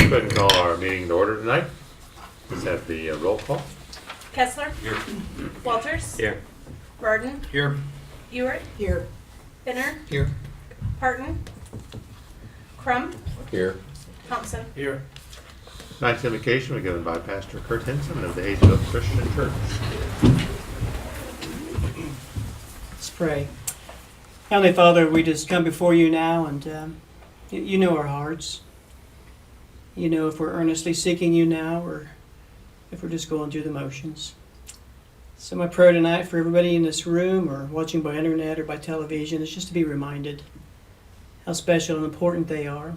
Go ahead and call our meeting to order tonight. Let's have the roll call. Kessler. Here. Walters. Here. Burden. Here. Ewert. Here. Binner. Here. Parton. Crum. Here. Thompson. Here. Tonight's invocation was given by Pastor Kurt Henson of the Haysville Christian Church. Let's pray. Heavenly Father, we just come before you now, and you know our hearts. You know if we're earnestly seeking you now or if we're just going through the motions. So my prayer tonight for everybody in this room or watching by internet or by television is just to be reminded how special and important they are,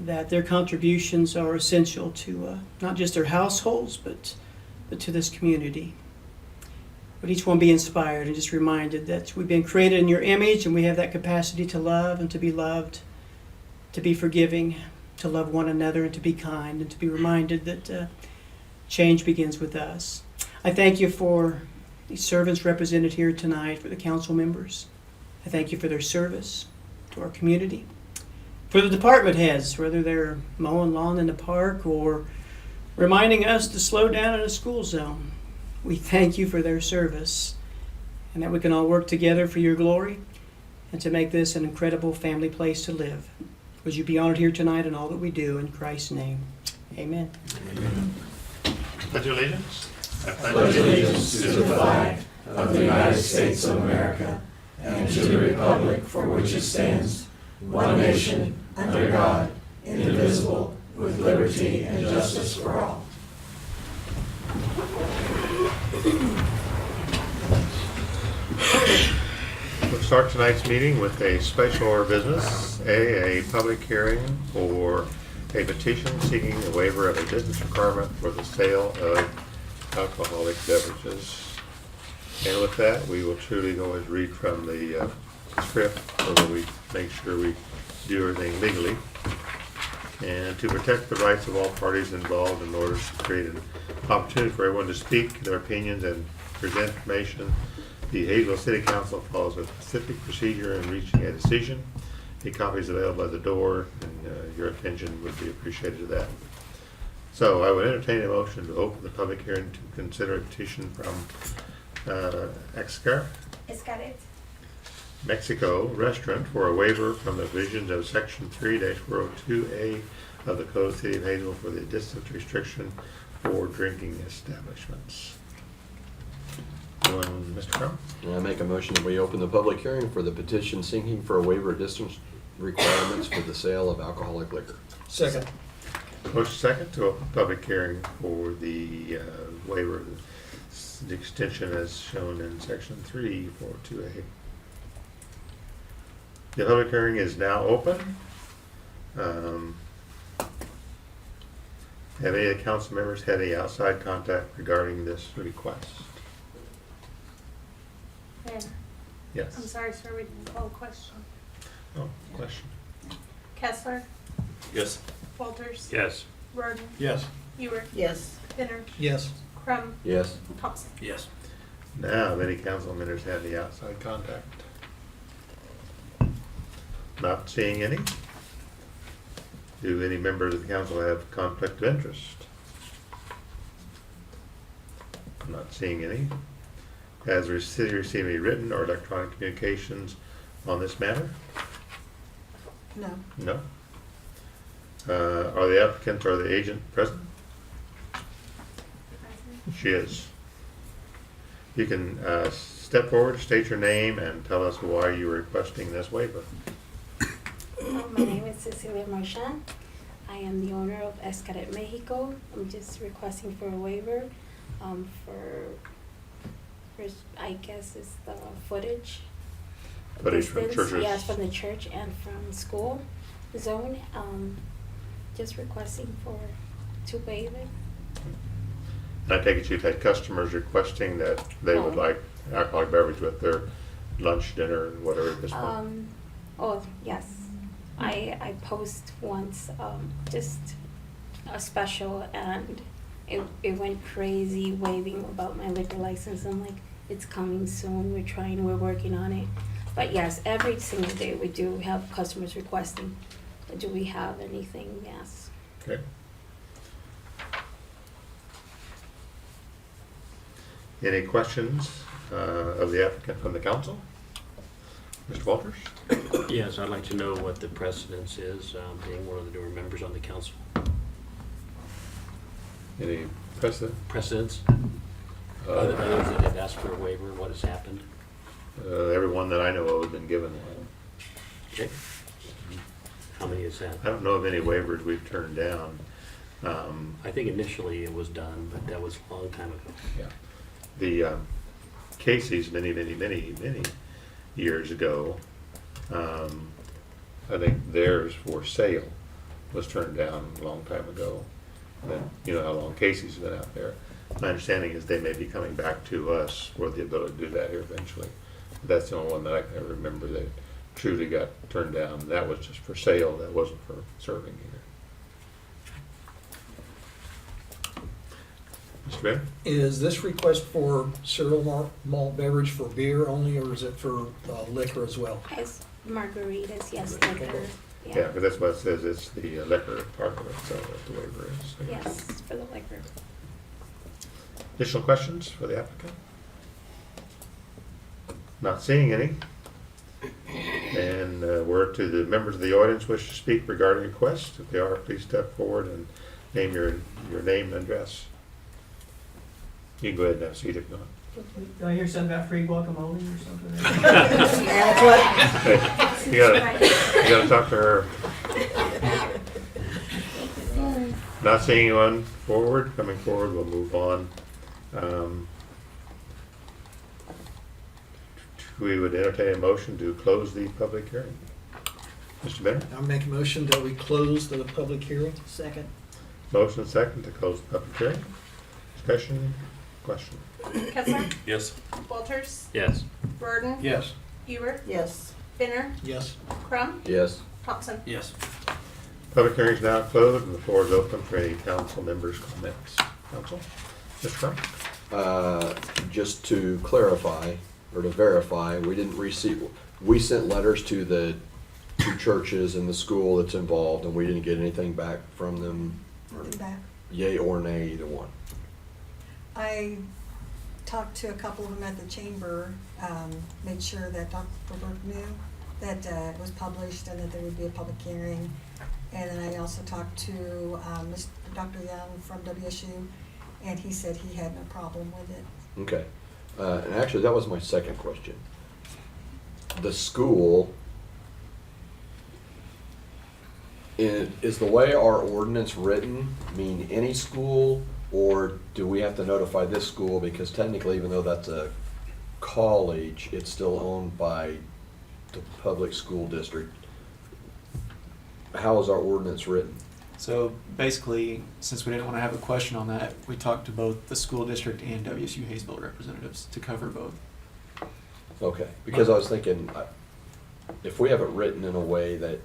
that their contributions are essential to not just their households, but to this community. Would each one be inspired and just reminded that we've been created in your image and we have that capacity to love and to be loved, to be forgiving, to love one another and to be kind, and to be reminded that change begins with us. I thank you for these servants represented here tonight, for the council members. I thank you for their service to our community. For the department heads, whether they're mowing lawn in the park or reminding us to slow down in a school zone, we thank you for their service and that we can all work together for your glory and to make this an incredible family place to live. Would you be honored here tonight in all that we do in Christ's name? Amen. Amen. Pledge allegiance. I pledge allegiance to the flag of the United States of America and to the republic for which it stands, one nation, under God, indivisible, with liberty and justice for all. We'll start tonight's meeting with a special order of business. A public hearing for a petition seeking a waiver of a business requirement for the sale of alcoholic beverages. And with that, we will truly always read from the script so that we make sure we do everything legally. And to protect the rights of all parties involved in order to create an opportunity for everyone to speak their opinions and present information, the Haysville City Council follows a specific procedure in reaching a decision. A copy is available at the door, and your attention would be appreciated to that. So I would entertain a motion to open the public hearing to consider a petition from Escaret. Mexico restaurant for a waiver from the provisions of Section 3-402A of the Code of the City of Haysville for the distance restriction for drinking establishments. Mr. Crum? I make a motion that we open the public hearing for the petition seeking for a waiver of distance requirements for the sale of alcoholic liquor. Second. Motion second to open public hearing for the waiver, the extension as shown in Section 3-402A. The public hearing is now open. Have any of the council members had any outside contact regarding this request? Mayor, Yes. I'm sorry, sir, we didn't call a question. Oh, question. Kessler. Yes. Walters. Yes. Burden. Yes. Ewert. Yes. Binner. Yes. Crum. Yes. Thompson. Yes. Now, have any council members had any outside contact? Not seeing any. Do any members of the council have conflict of interest? Not seeing any. Has the city received any written or electronic communications on this matter? No. No. Are the applicant or the agent present? She is. You can step forward, state your name, and tell us why you're requesting this waiver. My name is Cecilia Marchand. I am the owner of Escaret Mexico. I'm just requesting for a waiver for I guess it's the footage. Footage from distance. churches? Yes, from the church and from school zone. Just requesting to waive it. And I take it you've had customers requesting that they would No. like alcoholic beverage with their lunch, dinner, whatever at this point. Oh yes, I post once just a special, and it went crazy waving about my liquor license. I'm like, it's coming soon. We're working on it. But yes, every single day we do have customers requesting, do we have anything? Yes. Okay. Any questions of the applicant from the council? Mr. Walters? Yes, I'd like to know what the precedence is, being one of the newer members on the council. Any precedent? Precedence? Uh, Others that have asked for a waiver, what has happened? Everyone that I know of has been given one. Okay. How many is that? I don't know of any waivers we've turned down. I think initially it was done, but that was a long time ago. Yeah. The Casey's many years ago, I think theirs for sale was turned down a long time ago. And then, you know how long Casey's been out there. My understanding is they may be coming back to us for the ability to do that here eventually. But that's the only one that I can remember that truly got turned down. That was just for sale, that wasn't for serving either. Mr. Baer? Is this request for cereal malt beverage for beer only, or is it for liquor as well? As margaritas, yes, Okay. liquor. Yeah, because that's what it says, it's the liquor part of it, so that's the waiver is. Yes, for the liquor. Additional questions for the applicant? Not seeing any. And word to the members of the audience wish to speak regarding a request. If they are, please step forward and name your name and address. You can go ahead and have a seat if you want. Do I hear something about free guacamole or something? Hey, you gotta talk to her. Not seeing anyone coming forward, we'll move on. We would entertain a motion to close the public hearing. Mr. Bennett? I'll make a motion that we close the public hearing. Second. Motion second to close the public hearing. Discussion, question. Kessler, Yes. Walters, Yes. Burden, Yes. Ewer, Yes. Binner, Yes. Crum, Yes. Thompson. Yes. Public hearing is now closed and the floor is open for any council members' comments. Council? Mr. Crum? Just to clarify, or to verify, we sent letters to the two churches and the school that's involved, and we didn't get anything back from them, Nothing back. yay or nay, either one. I talked to a couple of them at the chamber, made sure that Dr. Burke knew that it was published and that there would be a public hearing. And then I also talked to Dr. Young from WSU, and he said he had no problem with it. Okay. And actually, that was my second question. The school, is the way our ordinance written mean any school, or do we have to notify this school? Because technically, even though that's a college, it's still owned by the public school district. How is our ordinance written? So basically, since we didn't want to have a question on that, we talked to both the school district and WSU Haysville representatives to cover both. Okay, because I was thinking, if we have it written in a way that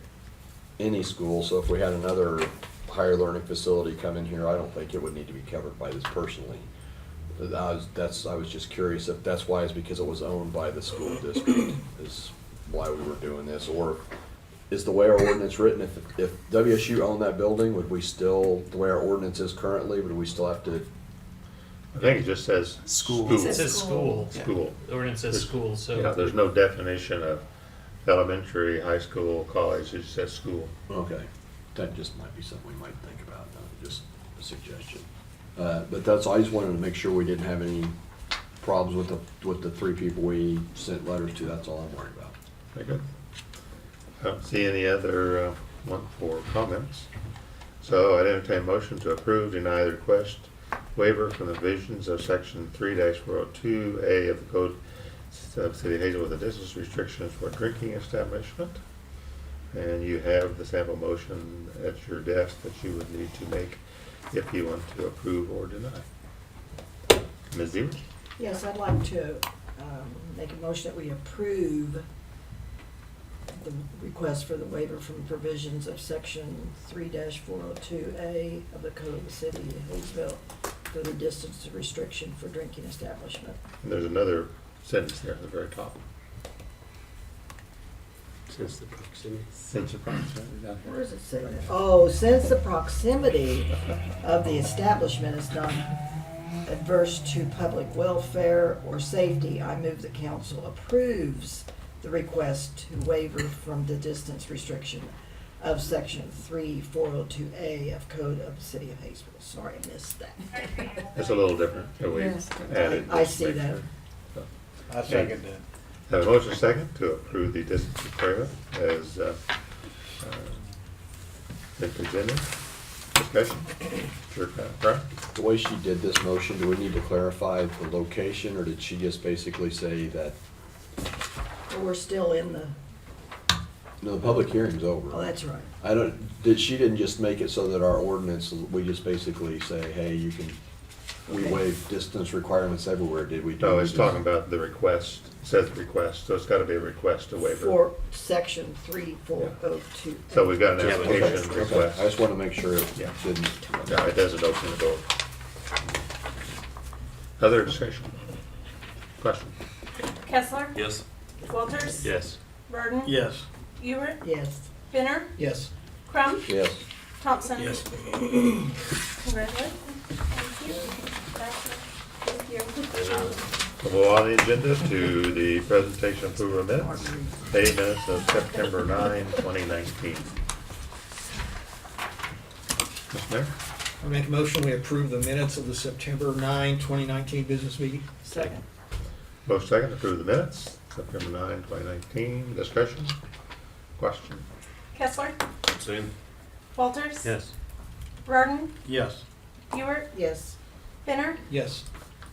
any school, so if we had another higher learning facility come in here, I don't think it would need to be covered by this personally. I was just curious if that's why, it's because it was owned by the school district is why we were doing this, or is the way our ordinance written, if WSU owned that building, would we still, the way our ordinance is currently, would we still have to? I think it just says School. school. It It says school. Yeah. School. The ordinance says school, so. Yeah, there's no definition of elementary, high school, college, it just says school. Okay, that just might be something we might think about, just a suggestion. But that's, I just wanted to make sure we didn't have any problems with the three people we sent letters to, that's all I'm worried about. Very good. I don't see any other one for comments. So I'd entertain a motion to approve, deny the request, waiver from the provisions of section 3-402A of the Code of City of Hazel with the distance restrictions for drinking establishment. And you have the sample motion at your desk that you would need to make if you want to approve or deny. Ms. Zevers? Yes, I'd like to make a motion that we approve the request for the waiver from provisions of section 3-402A of the Code of the City of Haysville for the distance restriction for drinking establishment. And there's another sentence there at the very top. Since the proximity. Since the proximity, yeah. Where does it say that? Oh, since the proximity of the establishment is not adverse to public welfare or safety, I move the council approves the request to waiver from the distance restriction of section 3402A of Code of the City of Haysville. Sorry, I missed that. It's a little different, that we Yes, added. I just to see make that. sure. So, I second that. have a motion second to approve the distance requirement as been presented. Discussion? Sure, Brian? The way she did this motion, do we need to clarify the location, or did she just basically say that, We're still in the, no, the public hearing's over? oh, that's right. I don't, she didn't just make it so that our ordinance, we just basically say, hey, you can, we Okay. waive distance requirements everywhere, did we? No, it's talking about the request, it says request, so it's gotta be a request to waiver. For section 3402. So we've got an Yeah, but- application Okay, request. I just wanna make sure it Yeah. didn't. No, it doesn't open the door. Other discussion? Question? Kessler, Yes. Walters, Yes. Burden, Yes. Ewert, Yes. Binner, Yes. Crum, Yes. Thompson. Yes. Congratulations. Thank you. Thank you. And, We'll go on the agenda to the presentation of approval of minutes, meeting minutes of September 9, 2019. Mr. Mayor? I make a motion, we approve the minutes of the September 9, 2019 business meeting. Second. Motion second to approve the minutes, September 9, 2019. Discussion? Question? Kessler, Same. Walters. Yes. Burden, Yes. Ewert, Yes. Binner, Yes.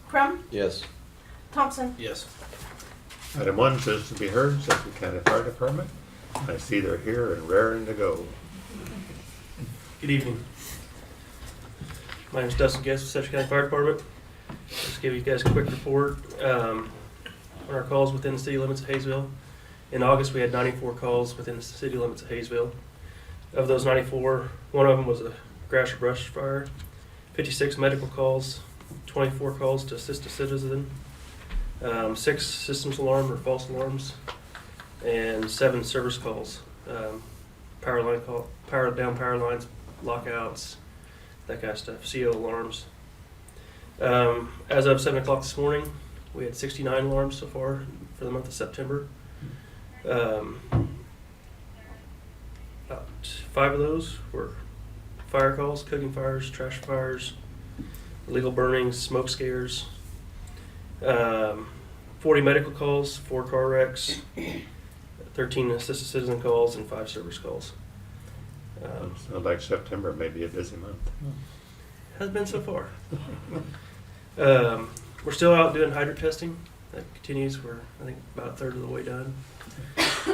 Crum, Yes. Thompson. Yes. Item 1 says to be heard, Suffolk County Fire Department. I see they're here and raring to go. Good evening. My name is Dustin Guest, Suffolk County Fire Department. Just give you guys a quick report on our calls within the city limits of Haysville. In August, we had 94 calls within the city limits of Haysville. Of those 94, one of them was a grass or brush fire, 56 medical calls, 24 calls to assist a citizen, 6 systems alarm or false alarms, and 7 service calls. Power down power lines, lockouts, that kind of stuff, CO alarms. As of 7 o'clock this morning, we had 69 alarms so far for the month of September. About 5 of those were fire calls, cooking fires, trash fires, illegal burnings, smoke scares. 40 medical calls, 4 car wrecks, 13 assisted citizen calls, and 5 service calls. Sounds like September may be a busy month. Has been so far. We're still out doing hydrant testing. That continues. We're, I think, about a third of the way done.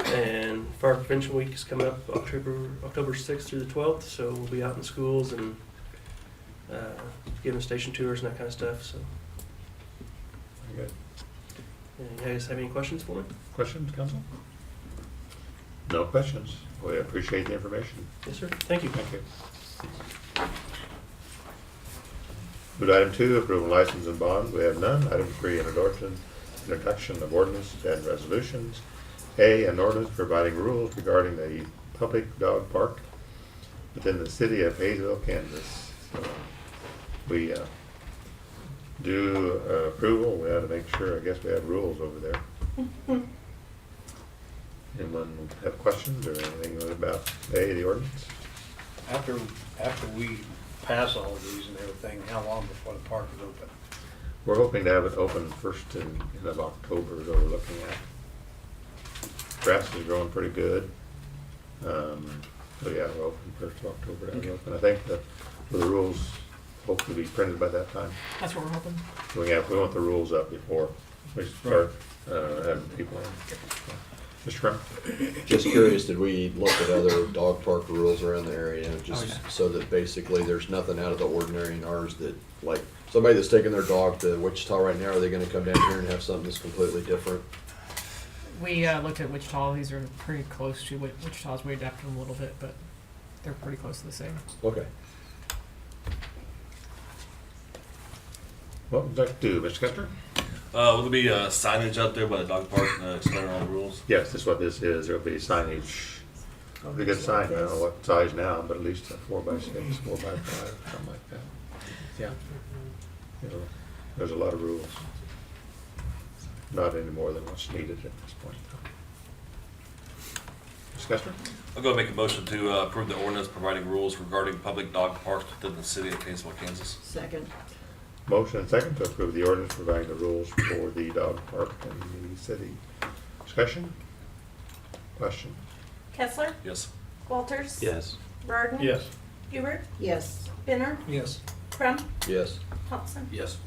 And Fire Prevention Week is coming up October 6th through the 12th, so we'll be out in schools and giving station tours and that kind of stuff. So, Very good. you guys have any questions for me? Questions, council? No questions. We appreciate the information. Yes, sir. Thank you. Thank you. Move to item 2, approval of license and bonds. We have none. Item 3, introduction of ordinances and resolutions. A, an ordinance providing rules regarding the public dog park within the city of Haysville, Kansas. So we do approval. We ought to make sure, I guess we have rules over there. Anyone have questions or anything about A, the ordinance? After we pass all of these and everything, how long before the park is open? We're hoping to have it open first in of October is what we're looking at. Grass is growing pretty good. So yeah, we're open first of October to have it open. I think that the rules hopefully be printed by that time. That's what we're hoping. We want the rules up before we start having people in. Mr. Crum? Just curious, did we look at other dog park rules around the area, just so that basically there's nothing out of the ordinary in ours that, like, somebody that's taking their dog to Wichita right now, are they gonna come down here and have something that's completely different? We looked at Wichita. These are pretty close to Wichita's. We adapted them a little bit, but they're pretty close to the same. Okay. What would you like to do, Mr. Kester? Will there be signage out there by the dog park explaining all the rules? Yes, that's what this is. There'll be signage. A good sign, I don't know what size now, but at least a 4x6, 4x5, something like that. Yeah. You know, there's a lot of rules. Not any more than what's needed at this point. Discussion? I'll go make a motion to approve the ordinance providing rules regarding public dog parks within the city of Haysville, Kansas. Second. Motion and second to approve the ordinance providing the rules for the dog park in the city. Discussion? Question? Kessler, Yes. Walters. Yes. Burden. Yes. Hubert, Yes. Binner, Yes. Crum, Yes. Thompson. Yes.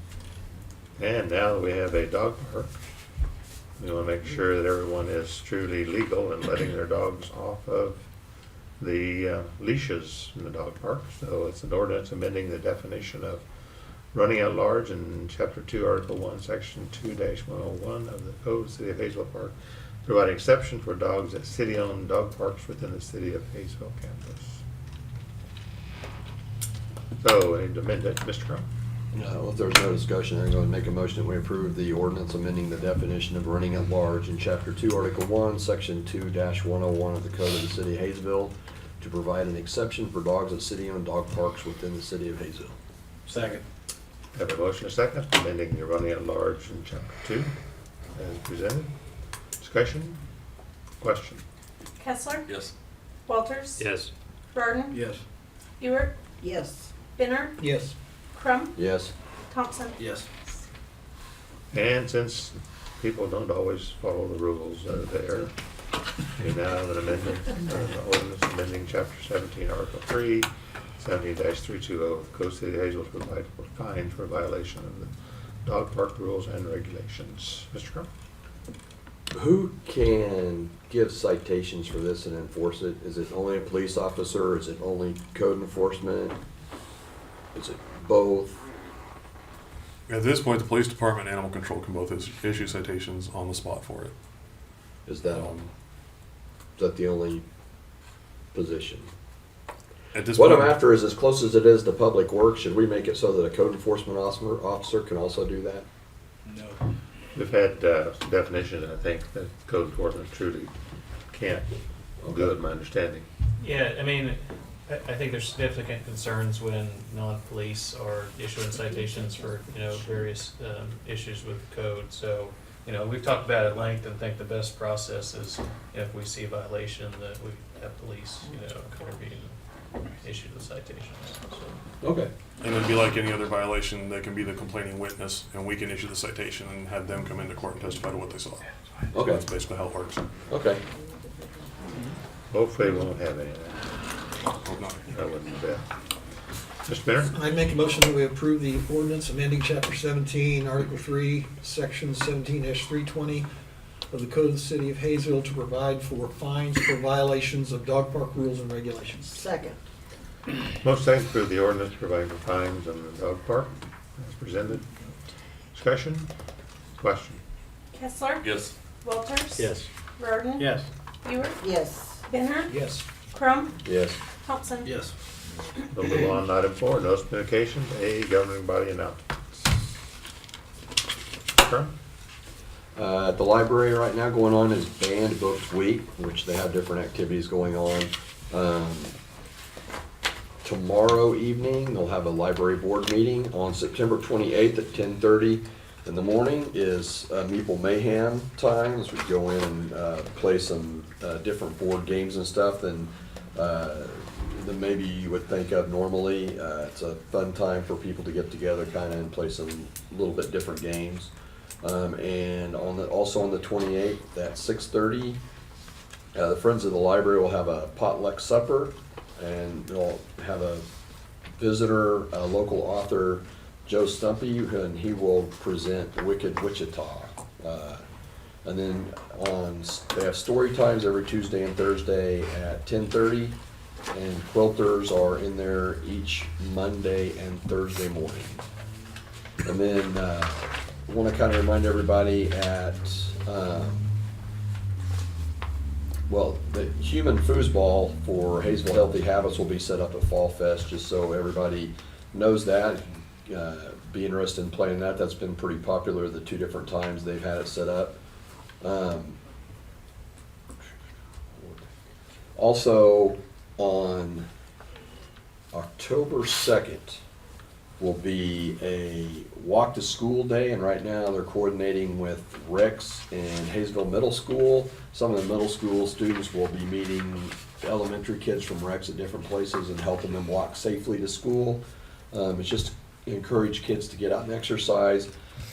And now that we have a dog park, we want to make sure that everyone is truly legal in letting their dogs off of the leashes in the dog park. So it's an ordinance amending the definition of running at large in Chapter 2, Article 1, Section 2-101 of the Code of the City of Haysville Park, providing exception for dogs at city-owned dog parks within the City of Haysville, Kansas. So, any amendment, Mr. Crum? If there's no discussion, I'm going to make a motion that we approve the ordinance amending the definition of running at large in Chapter 2, Article 1, Section 2-101 of the Code of the City of Haysville to provide an exception for dogs at city-owned dog parks within the City of Haysville. Second. Have a motion and a second, amending the running at large in Chapter 2 as presented. Discussion? Question? Kessler, Yes. Walters. Yes. Burden, Yes. Hubert, Yes. Binner, Yes. Crum, Yes. Thompson. Yes. And since people don't always follow the rules that are there, we now have an amendment, an ordinance amending Chapter 17, Article 3, 17-320 of the Code of the City of Haysville to provide for fines for violation of the dog park rules and regulations. Mr. Crum? Who can give citations for this and enforce it? Is it only a police officer? Is it only code enforcement? Is it both? At this point, the police department and animal control can both issue citations on the spot for it. Is that the only position? At this What point, I'm after is as close as it is to public works, should we make it so that a code enforcement officer can also do that? No. We've had definitions, I think, that code enforcement truly can't do it, my understanding. Yeah, I mean, I think there's significant concerns when non-police are issuing citations for, various issues with code. So, we've talked about it at length and think the best process is if we see a violation that we have police, intervene and issue the citation. So. Okay. and it'd be like any other violation, they can be the complaining witness, and we can issue the citation and have them come into court and testify to what they saw. So Okay. that's basically how it works. Okay. Hopefully we won't have any of that. Hope not. I wouldn't bet. Mr. Benner? I make a motion that we approve the ordinance amending Chapter 17, Article 3, Section 17-320 of the Code of the City of Haysville to provide for fines for violations of dog park rules and regulations. Second. Most second to approve the ordinance providing for fines on the dog park as presented. Discussion? Question? Kessler? Yes. Walters? Yes. Roden? Yes. Ewert? Yes. Binner? Yes. Crum? Yes. Thompson? Yes. We'll move on to item 4, notice of communications, A, governing body announcements. Crum? At the library right now going on is Band Books Week, which they have different activities going on. Tomorrow evening, they'll have a library board meeting. On September 28th at 10:30 in the morning is Meeple Mayhem time, as we go in and play some different board games and stuff than maybe you would think of normally. It's a fun time for people to get together kind of and play some little bit different games. And also on the 28th at 6:30, the Friends of the Library will have a potluck supper, and they'll have a visitor, a local author, Joe Stumpy, and he will present Wicked Wichita. And then they have story times every Tuesday and Thursday at 10:30, and quilters are in there each Monday and Thursday morning. And then I want to kind of remind everybody the human foosball for Haysville Healthy Habits will be set up at Fall Fest, just so everybody knows that. be interested in playing that. That's been pretty popular the 2 different times they've had it set up. Also, on October 2nd will be a walk to school day, and right now they're coordinating with Rex and Haysville Middle School. Some of the middle school students will be meeting elementary kids from Rex at different places and helping them walk safely to school. It's just to encourage kids to get out and exercise.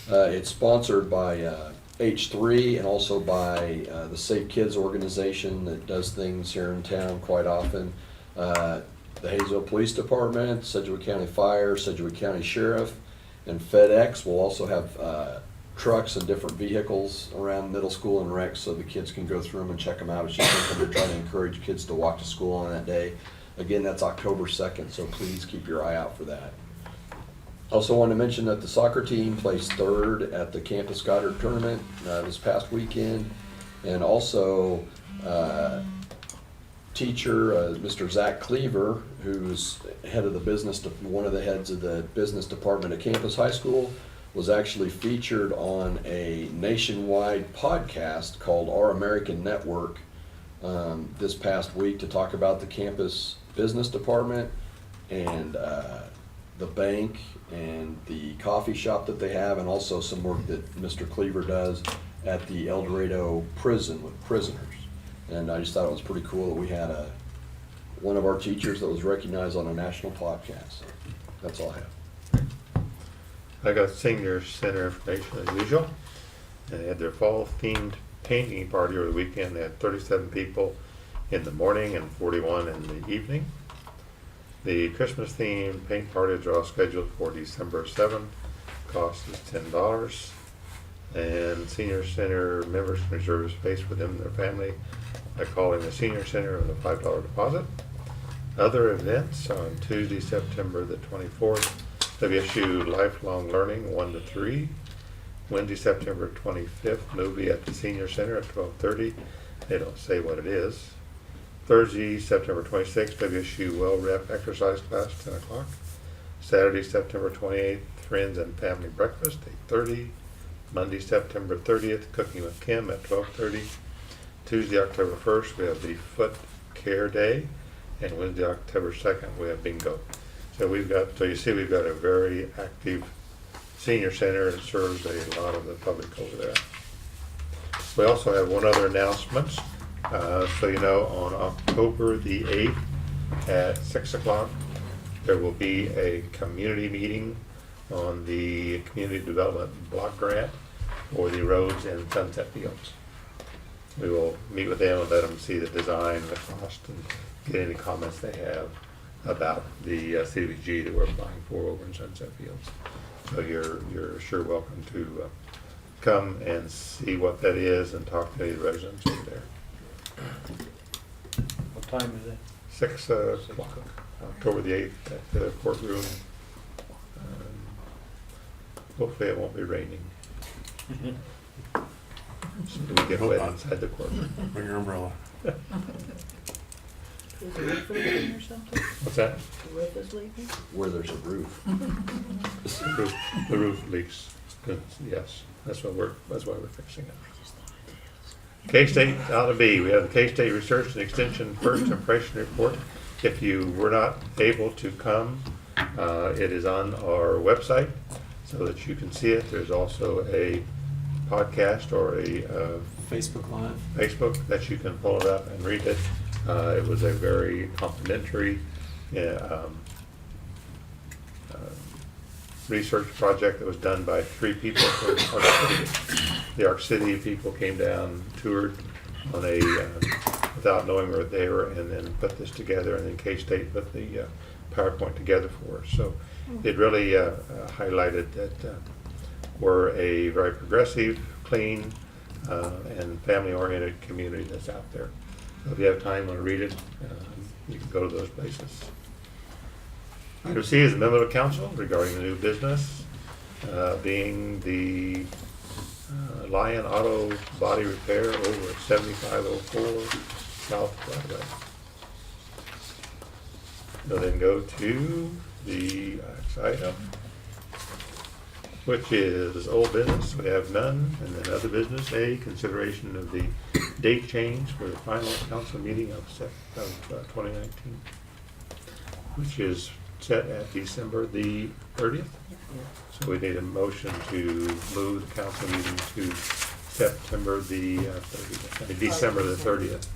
It's sponsored by H3 and also by the Safe Kids organization that does things here in town quite often. The Haysville Police Department, Sedgwick County Fire, Sedgwick County Sheriff, and FedEx will also have trucks and different vehicles around middle school and Rex so the kids can go through them and check them out. It's just something to try to encourage kids to walk to school on that day. Again, that's October 2nd, so please keep your eye out for that. Also want to mention that the soccer team placed 3rd at the Campus Goddard tournament this past weekend. And also, teacher, Mr. Zach Cleaver, who's head of the one of the heads of the business department at Campus High School, was actually featured on a nationwide podcast called Our American Network this past week to talk about the campus business department and the bank and the coffee shop that they have, and also some work that Mr. Cleaver does at the El Dorado prison with prisoners. And I just thought it was pretty cool that we had one of our teachers that was recognized on a national podcast. So that's all I have. I got senior center information as usual. And they had their fall themed painting party over the weekend. They had 37 people in the morning and 41 in the evening. The Christmas themed paint parties are all scheduled for December 7th. Cost is $10. And senior center members can reserve space for them and their family by calling the senior center with a $5 deposit. Other events on Tuesday, September the 24th, WSU Lifelong Learning 1 to 3. Wednesday, September 25th, movie at the senior center at 12:30. They don't say what it is. Thursday, September 26th, WSU Well Rep exercise class, 10 o'clock. Saturday, September 28th, Friends and Family Breakfast, 8:30. Monday, September 30th, Cooking with Kim at 12:30. Tuesday, October 1st, we have the Foot Care Day. And Wednesday, October 2nd, we have bingo. So you see we've got a very active senior center that serves a lot of the public over there. We also have one other announcement. So you know, on October the 8th at 6 o'clock, there will be a community meeting on the Community Development Block Grant for the roads in Sunset Fields. We will meet with them and let them see the design, the cost, and get any comments they have about the CDBG that we're applying for over in Sunset Fields. So you're sure welcome to come and see what that is and talk to any of the residents over there. What time is it? 6 o'clock, October the 8th at the courtroom. Hopefully it won't be raining. So we get wet inside the courtroom. Bring your umbrella. Is the roof leaking or something? What's that? The roof is leaking? Where there's a roof. The roof leaks. Yes, that's why we're fixing it. K-State out of B, we have the K-State Research and Extension First Impression Report. If you were not able to come, it is on our website so that you can see it. There's also a podcast or a Facebook Live. Facebook that you can pull it up and read it. It was a very complimentary research project that was done by 3 people from Arc City. The Arc City people came down, toured on a without knowing we were there, and then put this together, and then K-State put the PowerPoint together for us. So it really highlighted that we're a very progressive, clean, and family-oriented community that's out there. So if you have time to read it, you can go to those places. Item C is a memo to council regarding the new business, being the Lion Auto Body Repair over at 7504 South Broadway. We'll then go to the next item, which is old business. We have none. And then other business, A, consideration of the date change for the final council meeting of 2019, which is set at December the 30th. So we need a motion to move the council meeting to September the 30th, I mean, December the 30th.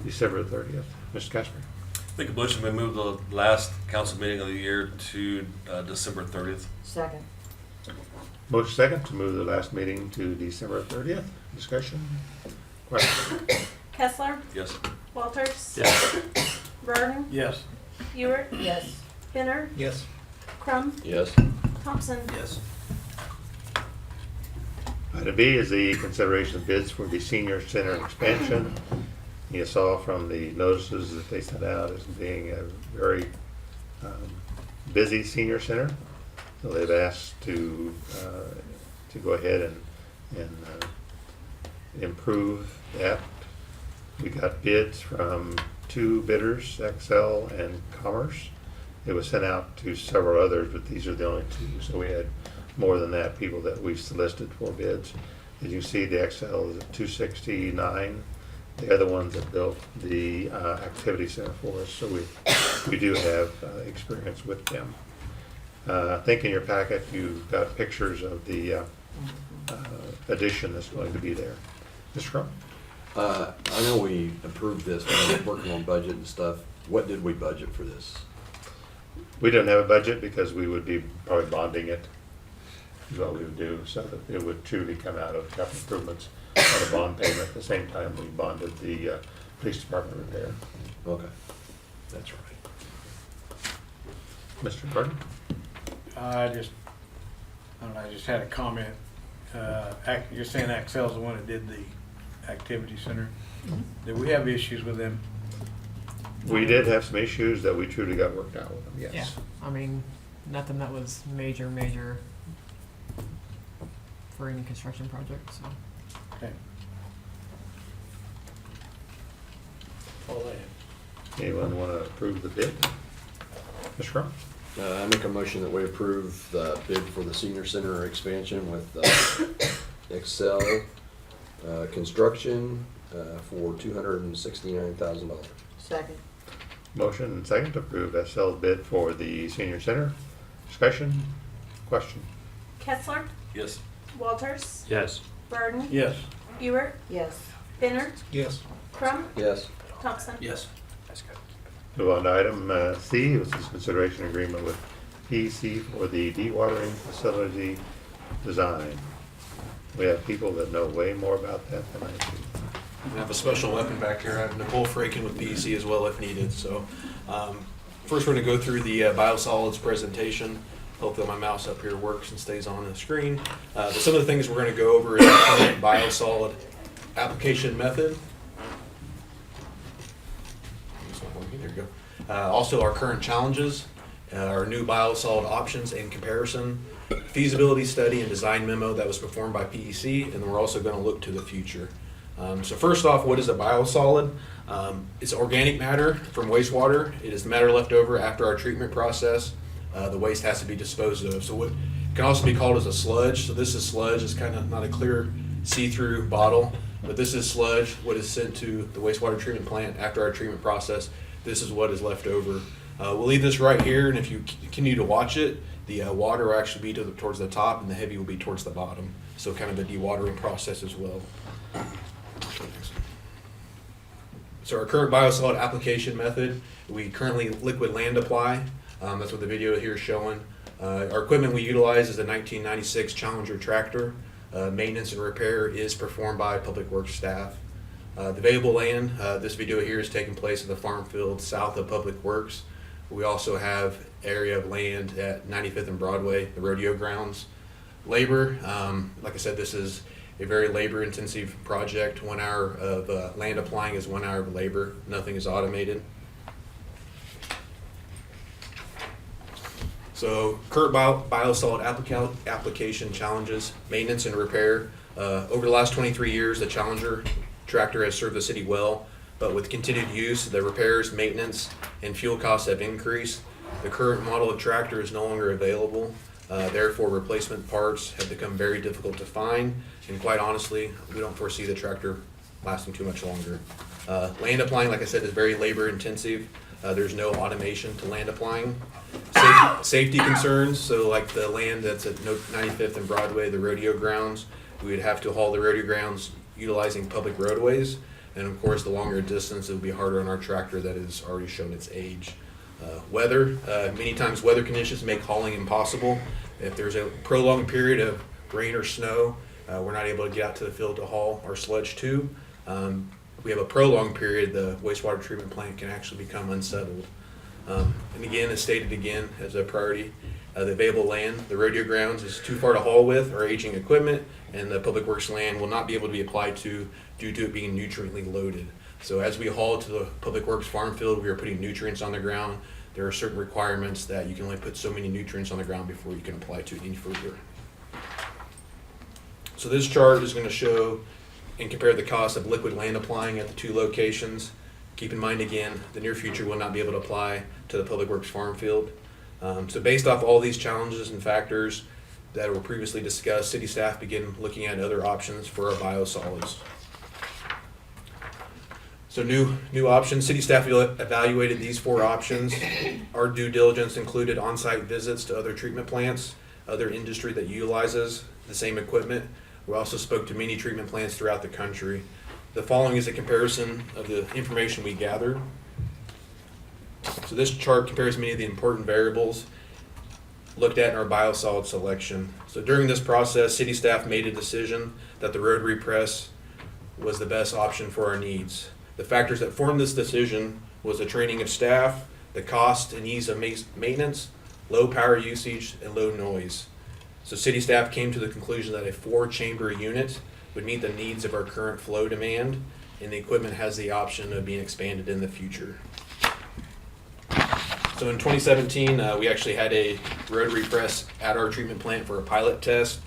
December the 30th. Mr. Casper? Make a motion, we move the last council meeting of the year to December 30th. Second. Motion second to move the last meeting to December 30th. Discussion? Question? Kessler, Yes. Walters, Yes. Burden, Yes. Ewert, Yes. Binner, Yes. Crum, Yes. Thompson. Yes. Item B is the consideration of bids for the senior center expansion. You saw from the notices that they sent out as being a very busy senior center. So they've asked to go ahead and improve that. We got bids from 2 bidders, Excel and Commerce. It was sent out to several others, but these are the only 2. So we had more than that, people that we solicited for bids. As you see, the Excel is at $269. The other ones that built the activity center for us, so we do have experience with them. I think in your packet you've got pictures of the addition that's going to be there. Mr. Crum? I know we approved this when we were working on budget and stuff. What did we budget for this? We don't have a budget because we would be probably bonding it, is what we would do, so that it would truly come out of capital improvements on a bond payment at the same time we bonded the police department repair. Okay, that's right. Mr. Burton? I just had a comment. You're saying Excel's the one that did the activity center. Did we have issues with them? We did have some issues that we truly got worked out with them, yes. Yeah, I mean, nothing that was major for any construction project, so. Okay. All that. Anyone want to approve the bid? Mr. Crum? I make a motion that we approve the bid for the senior center expansion with Excel Construction for $269,000. Second. Motion and second to approve SL's bid for the senior center. Discussion? Question? Kessler, Yes. Walters, Yes. Burden, Yes. Ewert, Yes. Binner, Yes. Crum, Yes. Thompson. Yes. Move on to item C, which is consideration agreement with PEC for the dewatering facility design. We have people that know way more about that than I do. I have a special weapon back here. I have Nicole Fraken with PEC as well if needed. So first we're going to go through the biosolids presentation. Hopefully my mouse up here works and stays on the screen. But some of the things we're going to go over is the current biosolid application method. It's not working. There you go. Also our current challenges, our new biosolid options and comparison, feasibility study and design memo that was performed by PEC, and then we're also going to look to the future. So first off, what is a biosolid? It's organic matter from wastewater. It is the matter left over after our treatment process. The waste has to be disposed of. So what can also be called as a sludge. So this is sludge. It's kind of not a clear see-through bottle, but this is sludge, what is sent to the wastewater treatment plant after our treatment process. This is what is left over. We'll leave this right here, and if you continue to watch it, the water will actually be towards the top and the heavy will be towards the bottom. So kind of a dewatering process as well. So our current biosolid application method, we currently liquid land apply. That's what the video here is showing. Our equipment we utilize is a 1996 Challenger tractor. Maintenance and repair is performed by Public Works staff. The available land, this video here is taking place at the farm field south of Public Works. We also have area of land at 95th and Broadway, the rodeo grounds. Labor, like I said, this is a very labor intensive project. 1 hour of land applying is 1 hour of labor. Nothing is automated. So current biosolid application challenges, maintenance and repair. Over the last 23 years, the Challenger tractor has served the city well, but with continued use, the repairs, maintenance, and fuel costs have increased. The current model of tractor is no longer available. Therefore, replacement parts have become very difficult to find, and quite honestly, we don't foresee the tractor lasting too much longer. Land applying, like I said, is very labor intensive. There's no automation to land applying. Safety concerns, so like the land that's at 95th and Broadway, the rodeo grounds, we would have to haul the rodeo grounds utilizing public roadways. And of course, the longer distance, it would be harder on our tractor that has already shown its age. Weather, many times weather conditions make hauling impossible. If there's a prolonged period of rain or snow, we're not able to get out to the field to haul our sludge to. If we have a prolonged period, the wastewater treatment plant can actually become unsettled. And again, as stated again as a priority, the available land, the rodeo grounds is too far to haul with our aging equipment, and the public works land will not be able to be applied to due to it being nutriently loaded. So as we haul to the public works farm field, we are putting nutrients on the ground. There are certain requirements that you can only put so many nutrients on the ground before you can apply to it any further. So this chart is going to show and compare the cost of liquid land applying at the two locations. Keep in mind again, the near future will not be able to apply to the public works farm field. So based off all these challenges and factors that were previously discussed, city staff began looking at other options for our biosolids. So new options, city staff evaluated these 4 options. Our due diligence included on-site visits to other treatment plants, other industry that utilizes the same equipment. We also spoke to many treatment plants throughout the country. The following is a comparison of the information we gathered. So this chart compares many of the important variables looked at in our biosolid selection. So during this process, city staff made a decision that the rotary press was the best option for our needs. The factors that formed this decision was the training of staff, the cost and ease of maintenance, low power usage, and low noise. So city staff came to the conclusion that a 4-chamber unit would meet the needs of our current flow demand, and the equipment has the option of being expanded in the future. So in 2017, we actually had a rotary press at our treatment plant for a pilot test.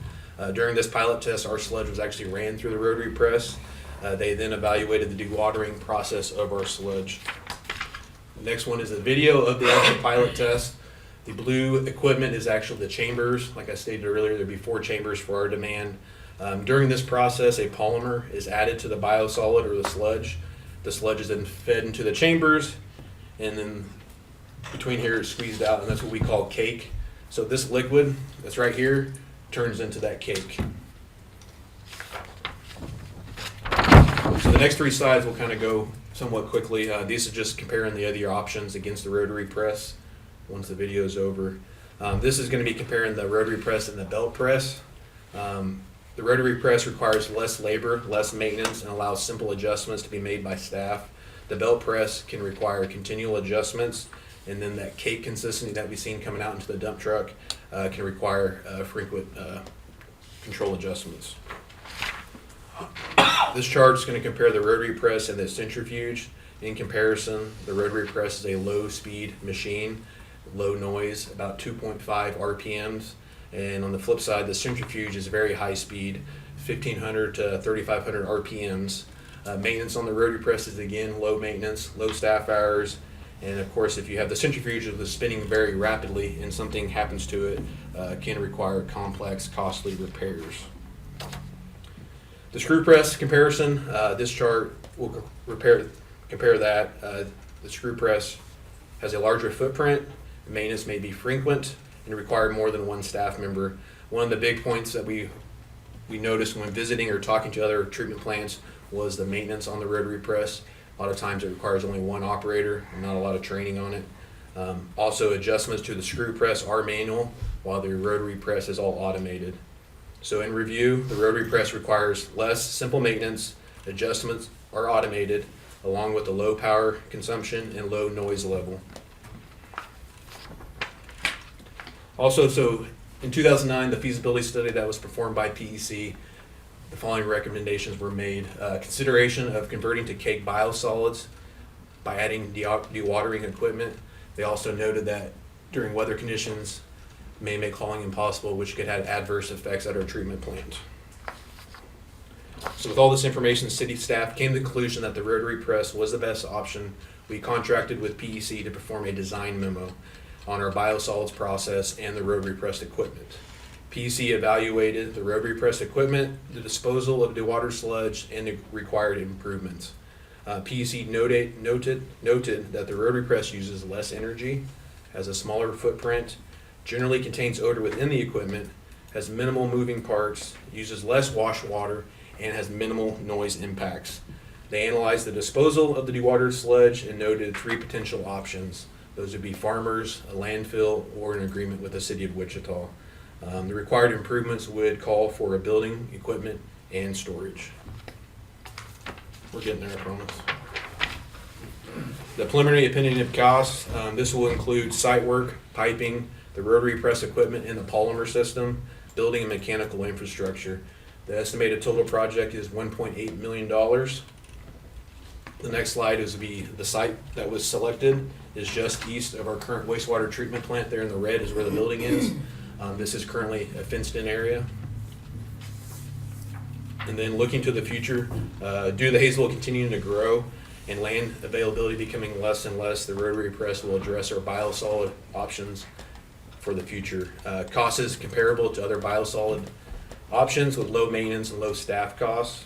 During this pilot test, our sludge was actually ran through the rotary press. They then evaluated the dewatering process of our sludge. The next one is a video of the actual pilot test. The blue equipment is actually the chambers. Like I stated earlier, there'd be 4 chambers for our demand. During this process, a polymer is added to the biosolid or the sludge. The sludge is then fed into the chambers, and then between here is squeezed out, and that's what we call cake. So this liquid that's right here turns into that cake. So the next 3 slides will kind of go somewhat quickly. These are just comparing the other options against the rotary press once the video is over. This is going to be comparing the rotary press and the belt press. The rotary press requires less labor, less maintenance, and allows simple adjustments to be made by staff. The belt press can require continual adjustments, and then that cake consistency that we've seen coming out into the dump truck can require frequent control adjustments. This chart is going to compare the rotary press and the centrifuge. In comparison, the rotary press is a low-speed machine, low noise, about 2.5 RPMs. And on the flip side, the centrifuge is very high speed, 1,500 to 3,500 RPMs. Maintenance on the rotary press is again low maintenance, low staff hours, and of course, if you have the centrifuge that is spinning very rapidly and something happens to it, can require complex, costly repairs. The screw press comparison, this chart will compare that. The screw press has a larger footprint, maintenance may be frequent, and require more than 1 staff member. One of the big points that we noticed when visiting or talking to other treatment plants was the maintenance on the rotary press. A lot of times it requires only 1 operator and not a lot of training on it. Also, adjustments to the screw press are manual, while the rotary press is all automated. So in review, the rotary press requires less simple maintenance, adjustments are automated, along with the low power consumption and low noise level. Also, so in 2009, the feasibility study that was performed by PEC, the following recommendations were made. Consideration of converting to cake biosolids by adding dewatering equipment. They also noted that during weather conditions may make hauling impossible, which could have adverse effects at our treatment plant. So with all this information, city staff came to the conclusion that the rotary press was the best option. We contracted with PEC to perform a design memo. on our biosolids process and the rotary pressed equipment. PEC evaluated the rotary pressed equipment, the disposal of dewatered sludge, and the required improvements. PEC noted that the rotary press uses less energy, has a smaller footprint, generally contains odor within the equipment, has minimal moving parts, uses less wash water, and has minimal noise impacts. They analyzed the disposal of the dewatered sludge and noted 3 potential options. Those would be farmers, a landfill, or an agreement with the city of Wichita. The required improvements would call for a building, equipment, and storage. We're getting there, I promise. The preliminary opinion of costs, this will include site work, piping, the rotary press equipment, and the polymer system, building and mechanical infrastructure. The estimated total project is $1.8 million. The next slide is the site that was selected is just east of our current wastewater treatment plant. There in the red is where the building is. This is currently a fenced-in area. And then looking to the future, due to the Haysville continuing to grow and land availability becoming less and less, the rotary press will address our biosolid options for the future. Cost is comparable to other biosolid options with low maintenance and low staff costs.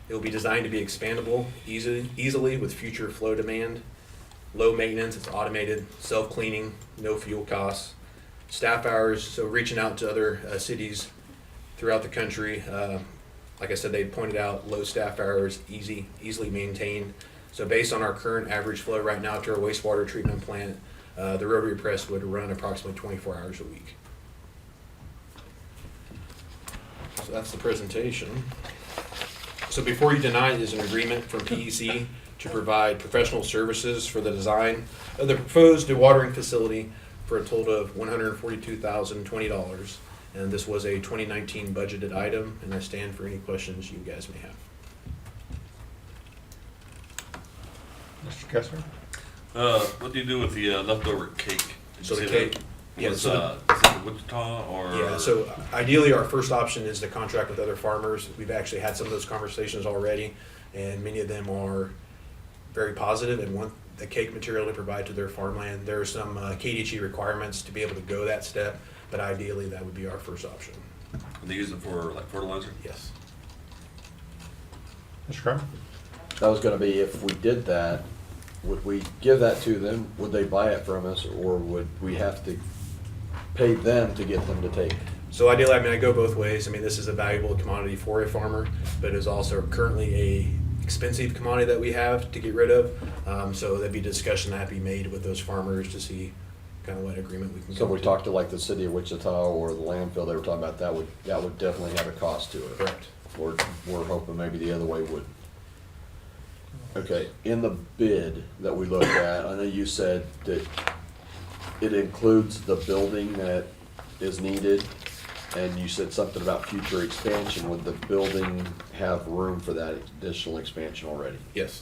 It will be designed to be expandable easily with future flow demand. Low maintenance, it's automated, self-cleaning, no fuel costs. Staff hours, so reaching out to other cities throughout the country. Like I said, they pointed out low staff hours, easily maintained. So based on our current average flow right now to our wastewater treatment plant, the rotary press would run approximately 24 hours a week. So that's the presentation. So before you deny it is an agreement from PEC to provide professional services for the design of the proposed dewatering facility for a total of $142,020. And this was a 2019 budgeted item, and I stand for any questions you guys may have. Mr. Kessler? What do you do with the leftover cake? Did So you the say cake, that yeah, was, so is it Wichita or? Yeah, so ideally, our first option is to contract with other farmers. We've actually had some of those conversations already, and many of them are very positive and want the cake material to provide to their farmland. There are some KDG requirements to be able to go that step, but ideally, that would be our first option. And they use it for like fertilizer? Yes. Mr. Crum? That was gonna be, if we did that, would we give that to them? Would they buy it from us, or would we have to pay them to get them to take it? So ideally, I mean, I go both ways. I mean, this is a valuable commodity for a farmer, but it is also currently a expensive commodity that we have to get rid of. So that'd be a discussion that be made with those farmers to see kind of what agreement we can. So if we talked to like the city of Wichita or the landfill, they were talking about that would definitely have a cost to it. Correct. We're hoping maybe the other way would. Okay, in the bid that we looked at, I know you said that it includes the building that is needed, and you said something about future expansion. Would the building have room for that additional expansion already? Yes.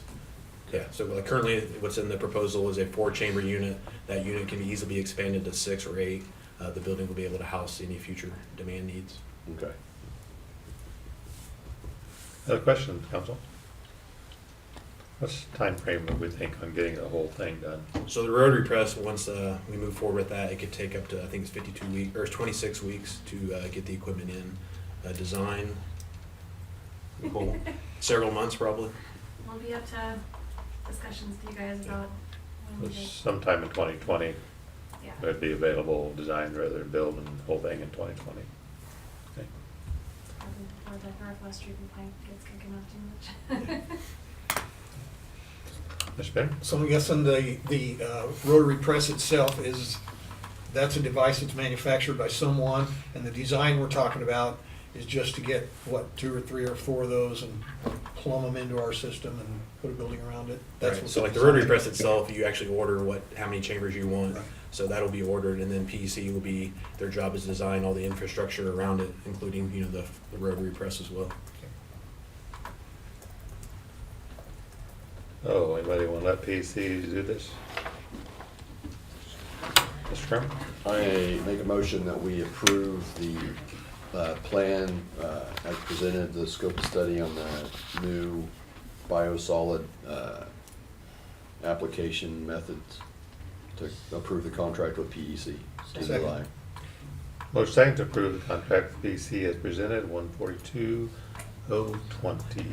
Yeah, so currently what's in the proposal is a 4-chamber unit. That unit can easily be expanded to 6 or 8. The building will be able to house any future demand needs. Okay. Other questions, council? What's the time frame that we think on getting the whole thing done? So the rotary press, once we move forward with that, it could take up to, I think it's 52 weeks, or 26 weeks to get the equipment in, design. Nicole, several months probably. We'll be up to discussions with you guys about when we Sometime in 2020, yeah. would be available, design rather than build and the whole thing in 2020. Okay. Probably before the Northwest treatment plant gets kicking off too much. Mr. Benner? So I'm guessing the rotary press itself that's a device that's manufactured by someone, and the design we're talking about is just to get, what, 2 or 3 or 4 of those and plumb them into our system and put a building around it? That's Right. what So like the rotary press itself, you actually order how many chambers you want. Right. So that'll be ordered, and then PEC will be, their job is to design all the infrastructure around it, including, the rotary press as well. Oh, anybody want to let PEC do this? Mr. Crum? I make a motion that we approve the plan as presented, the scope of study on the new biosolid application methods to approve the contract with PEC to Second. July. Motion second to approve the contract with PC as presented, 142,020.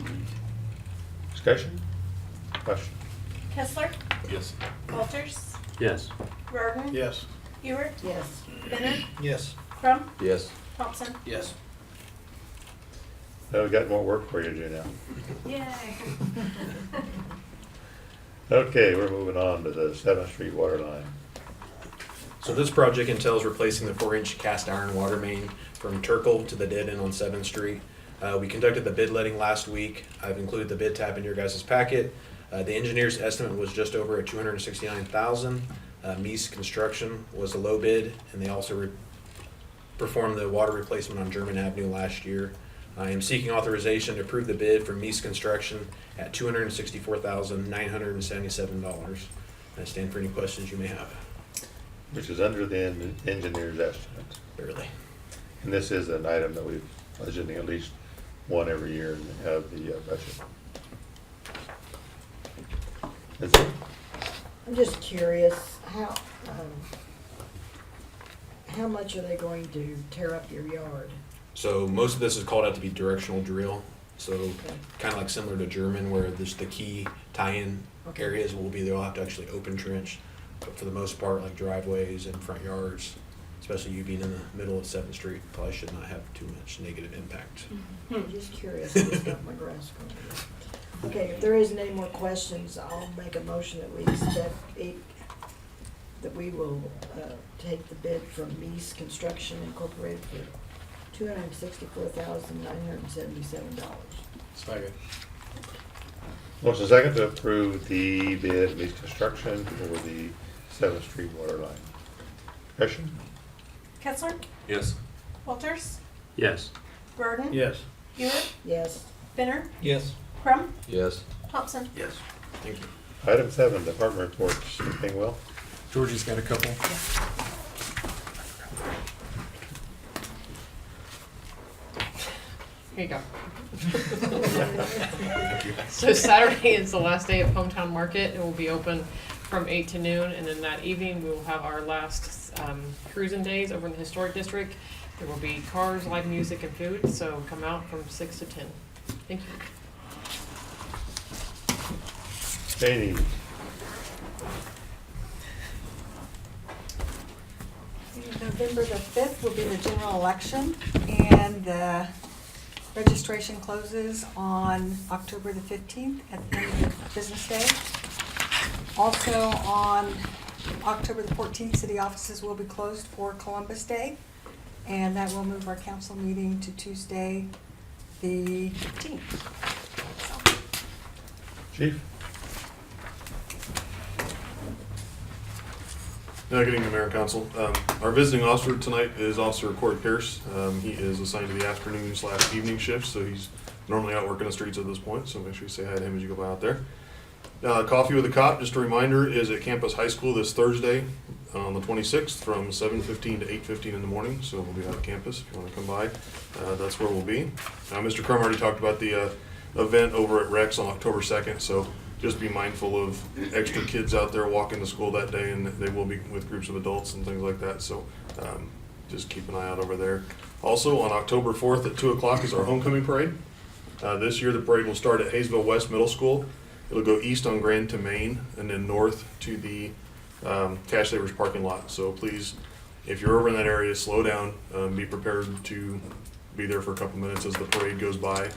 Discussion? Question? Kessler, Yes. Walters, Yes. Roden, Yes. Ewart, Yes. Benner, Yes. Crum, Yes. Thompson. Yes. Now we got more work for you to do now. Yay. Okay, we're moving on to the 7th Street water line. So this project entails replacing the 4-inch cast iron water main from Turkle to the dead end on 7th Street. We conducted the bid letting last week. I've included the bid tab in your guys' packet. The engineer's estimate was just over at $269,000. Meese Construction was the low bid, and they also performed the water replacement on German Avenue last year. I am seeking authorization to approve the bid from Meese Construction at $264,977. I stand for any questions you may have. Which is under the engineer's estimate. Barely. And this is an item that we've budgeting at least one every year of the budget. Is it? I'm just curious, how much are they going to tear up your yard? So most of this is called out to be directional drill. So kind of like similar to German, where there's the key tie-in Okay. areas will be they'll have to actually open trench. But for the most part, like driveways and front yards, especially you being in the middle of 7th Street, probably should not have too much negative impact. I'm just curious, I just got my grass going. Okay, if there isn't any more questions, I'll make a motion that we accept that we will take the bid from Meese Construction Incorporated for $264,977. Second. Motion second to approve the bid of Meese Construction for the 7th Street water line. Question? Kessler, Yes. Walters, Yes. Roden, Yes. Ewart, Yes. Benner, Yes. Crum, Yes. Thompson. Yes. Thank you. Item 7, department reports. Anything, Will? Georgie's got a couple. Here you go. So Saturday is the last day of Hometown Market. It will be open from 8 to noon, and then that evening we will have our last cruising days over in the Historic District. There will be cars, live music, and food, so come out from 6 to 10. Thank you. Janie? November the 5th will be the general election, and the registration closes on October the 15th at the end of the business day. Also on October the 14th, city offices will be closed for Columbus Day, and that will move our council meeting to Tuesday, the 15th. Chief? Good evening, Mayor and Council. Our visiting officer tonight is Officer Corey Pierce. He is assigned to the afternoon/evening shift, so he's normally out working the streets at this point, so make sure you say hi to him as you go by out there. Coffee with a Cop, just a reminder, is at Campus High School this Thursday on the 26th from 7:15 to 8:15 in the morning, so we'll be out at campus if you want to come by. That's where we'll be. Mr. Crum already talked about the event over at Rex on October 2nd, so just be mindful of extra kids out there walking to school that day, and they will be with groups of adults and things like that, so just keep an eye out over there. Also, on October 4th at 2 o'clock is our homecoming parade. This year the parade will start at Haysville West Middle School. It'll go east on Grand to Main, and then north to the Cash Savers parking lot. So please, if you're over in that area, slow down, be prepared to be there for a couple minutes as the parade goes by.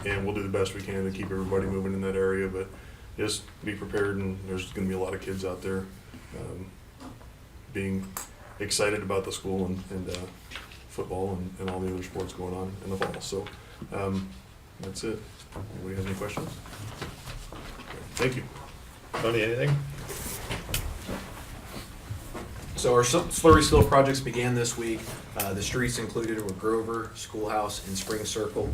And we'll do the best we can to keep everybody moving in that area, but just be prepared, and there's gonna be a lot of kids out there being excited about the school and football and all the other sports going on in the fall. So that's it. Anybody has any questions? Thank you. Tony, anything? So our slurry seal projects began this week. The streets included were Grover, Schoolhouse, and Spring Circle.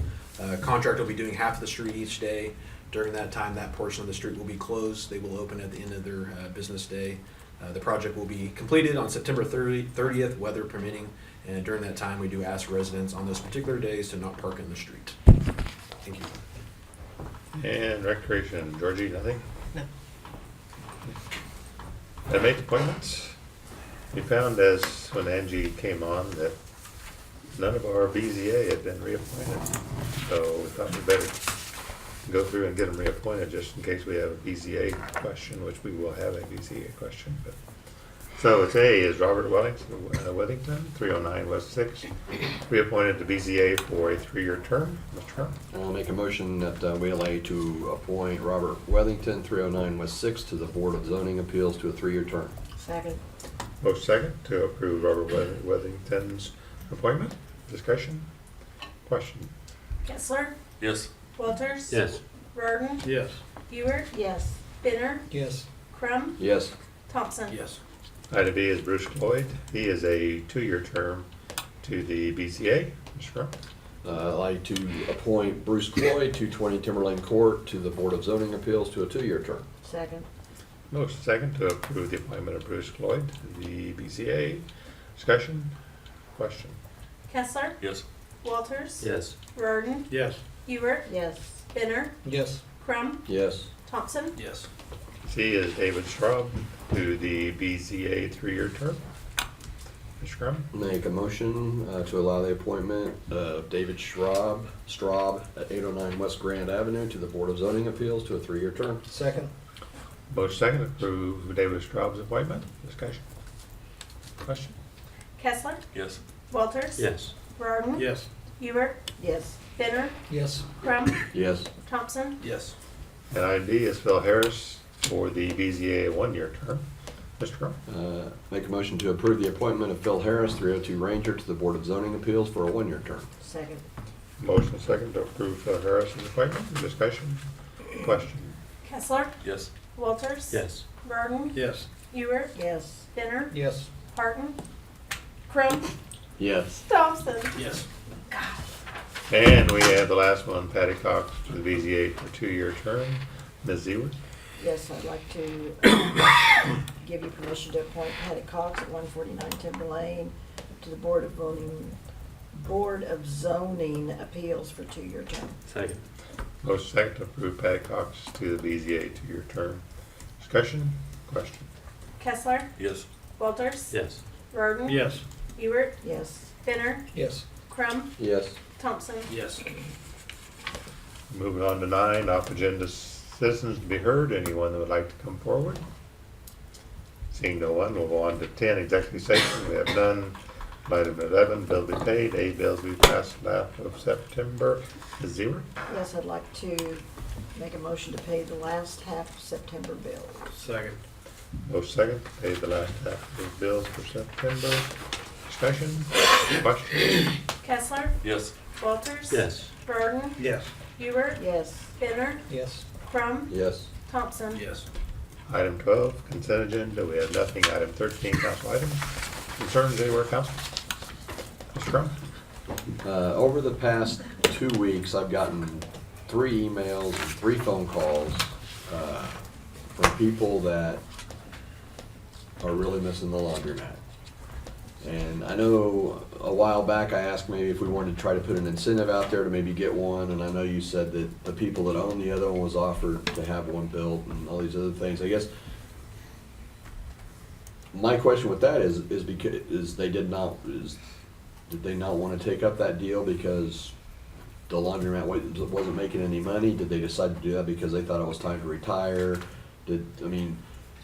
Contractor will be doing half of the street each day. During that time, that portion of the street will be closed. They will open at the end of their business day. The project will be completed on September 30th, weather permitting. And during that time, we do ask residents on those particular days to not park in the street. Thank you. And recreation, Georgie, nothing? No. Inmate appointments. We found as when Angie came on that none of our BZA had been reappointed. So we thought we better go through and get them reappointed just in case we have a BZA question, which we will have a BZA question. But so it's A is Robert Wellington, 309 West 6th, reappointed to BZA for a 3-year term. Mr. Crump. I'll make a motion that we allow you to appoint Robert Wellington, 309 West 6th, to the Board of Zoning Appeals to a 3-year term. Second. Motion second to approve Robert Wellington's appointment. Discussion? Question? Kessler, Yes. Walters. Yes. Rarden, Yes. Ewert, Yes. Binner, Yes. Crum, Yes. Thompson. Yes. Item B is Bruce Cloyd. He is a 2-year term to the BZA. Mr. Crump. I'd like to appoint Bruce Cloyd, 220 Timberlane Court, to the Board of Zoning Appeals to a 2-year term. Second. Motion second to approve the appointment of Bruce Cloyd to the BZA. Discussion? Question? Kessler, Yes. Walters. Yes. Rarden, Yes. Ewert, Yes. Binner, Yes. Crum, Yes. Thompson. Yes. C is David Straub to the BZA 3-year term. Mr. Crum. Make a motion to allow the appointment of David Straub at 809 West Grand Avenue to the Board of Zoning Appeals to a 3-year term. Second. Motion second to approve David Straub's appointment. Discussion? Question? Kessler, Yes. Walters. Yes. Rarden, Yes. Ewert, Yes. Binner, Yes. Crum, Yes. Thompson. Yes. And item D is Phil Harris for the BZA 1-year term. Mr. Crum. Make a motion to approve the appointment of Phil Harris, 302 Ranger, to the Board of Zoning Appeals for a 1-year term. Second. Motion second to approve Phil Harris's appointment. Discussion? Question? Kessler, Yes. Walters. Yes. Rarden, Yes. Ewert, Yes. Binner, Yes. Parton, Crum, Yes. Thompson. Yes. And we have the last one, Patty Cox to the BZA for a 2-year term. Ms. Zewert. Yes, I'd like to give you permission to appoint Patty Cox at 149 Timber Lane to the Board of Zoning Appeals for a 2-year term. Second. Motion second to approve Patty Cox to the BZA 2-year term. Discussion? Question? Kessler, Yes. Walters. Yes. Rarden. Yes. Ewert, Yes. Binner, Yes. Crum, Yes. Thompson. Yes. Moving on to 9, off-agenda citizens to be heard. Anyone that would like to come forward? Seeing no one, we'll go on to 10, executive session. We have none. Item 11, bill to be paid. A, bills to be passed last of September. Ms. Zewert. Yes, I'd like to make a motion to pay the last half of September bills. Second. Motion second, to pay the last half of the bills for September. Discussion? Question? Kessler, Yes. Walters. Yes. Rarden, Yes. Ewert, Yes. Binner, Yes. Crum, Yes. Thompson. Yes. Item 12, consent agenda. We have nothing. Item 13, council items. Concerns anywhere, council? Mr. Crum? Over the past 2 weeks, I've gotten 3 emails and 3 phone calls from people that are really missing the laundromat. And I know a while back I asked maybe if we wanted to try to put an incentive out there to maybe get one, and I know you said that the people that own the other one was offered to have one built and all these other things. I guess my question with that is because did they not want to take up that deal because the laundromat wasn't making any money? Did they decide to do that because they thought it was time to retire?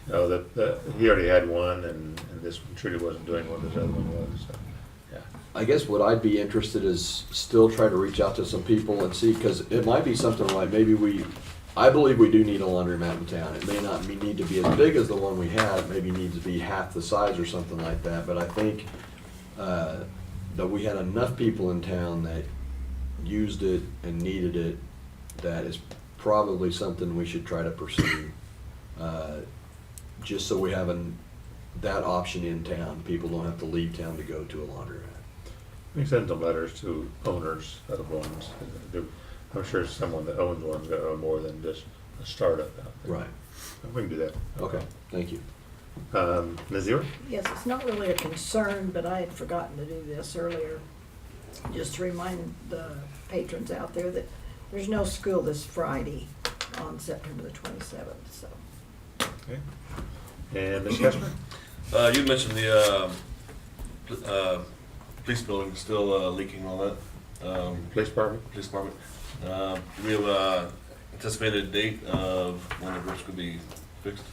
No, he already had one, and this one truly wasn't doing what this other one was, so, yeah. I guess what I'd be interested is still try to reach out to some people and see, because it might be something like maybe I believe we do need a laundromat in town. It may not need to be as big as the one we had, it maybe needs to be half the size or something like that, but I think that we had enough people in town that used it and needed it, that is probably something we should try to pursue. Just so we have that option in town. People don't have to leave town to go to a laundromat. We send some letters to owners of ones. I'm sure someone that owns one's got to own more than just a startup out there. Right. We can do that. Okay, thank you. Ms. Zewert? Yes, it's not really a concern, but I had forgotten to do this earlier. Just to remind the patrons out there that there's no school this Friday on September the 27th, so. Okay. And Ms. Kestner? You mentioned the police building still leaking on that. Police department? Police department. Do we have an anticipated date of when the roofs could be fixed?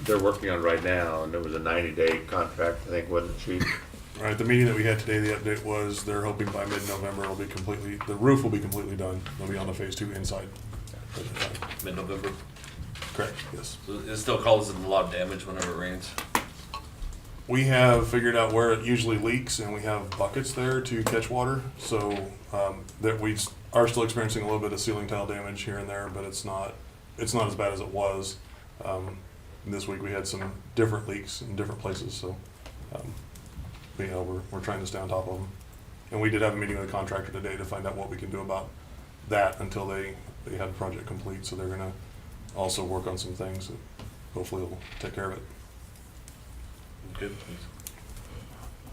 They're working on it right now, and it was a 90-day contract, I think, wasn't it, Chief? Right, the meeting that we had today, the update was they're hoping by mid-November it'll be completely, the roof will be completely done. They'll be on the phase 2 inside. Mid-November? Correct, yes. So it still causes a lot of damage whenever it rains. We have figured out where it usually leaks, and we have buckets there to catch water. So that we are still experiencing a little bit of ceiling tile damage here and there, but it's not as bad as it was. This week we had some different leaks in different places, so you know, we're trying to stay on top of them. And we did have a meeting with the contractor today to find out what we can do about that until they have the project complete. So they're gonna also work on some things that hopefully will take care of it. Good.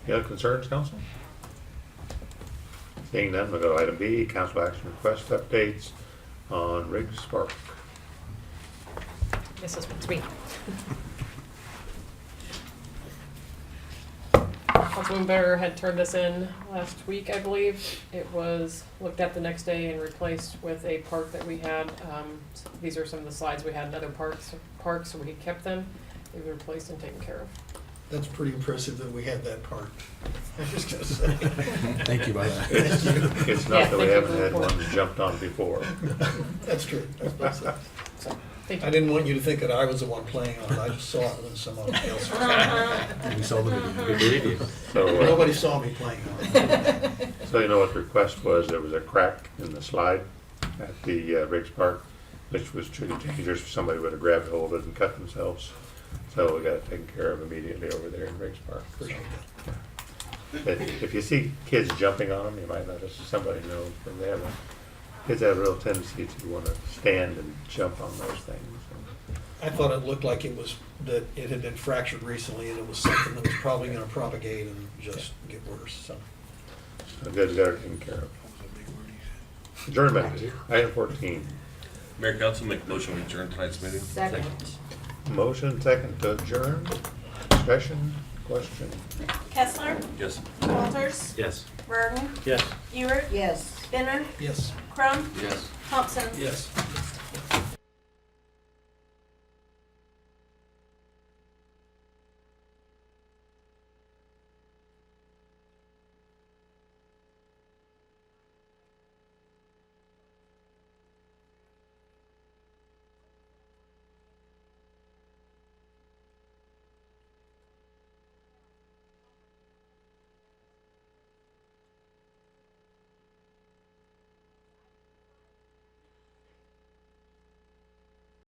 Any other concerns, council? Seeing none, we'll go to item B, council action request updates on Riggs Park. This is what's me. Councilman Better had turned this in last week, I believe. It was looked at the next day and replaced with a park that we had. These are some of the slides we had in other parks, so we kept them. They were replaced and taken care of. That's pretty impressive that we had that part. I'm just gonna say. Thank you, Mike. Thank you. It's not that we thank you haven't for the had report. one jumped on before. That's true. Thank I you. didn't want you to think that I was the one playing on it. I just saw it when someone else was. We saw the video. We believe you. So, Nobody saw me playing on it. so you know what the request was? There was a crack in the slide at the Riggs Park, which was truly dangerous if somebody would have grabbed hold of it and cut themselves. So we got it taken care of immediately over there in Riggs Park. Appreciate But if you see kids jumping on them, you might notice somebody knows, but they have kids have a real tendency to want to stand and jump on those things. I thought it looked like it was, that it had been fractured recently and it was something that was probably gonna propagate and just get worse, so. So good, got it taken care of. Adjournment, item 14. Mayor Council, make a motion to adjourn tonight's meeting. Second. Motion second to adjourn. Discussion, question. Kessler, Yes. Walters, Yes. Burton, Yes. Ewert, Yes. Benner, Yes. Crum, Yes. Thompson. Yes.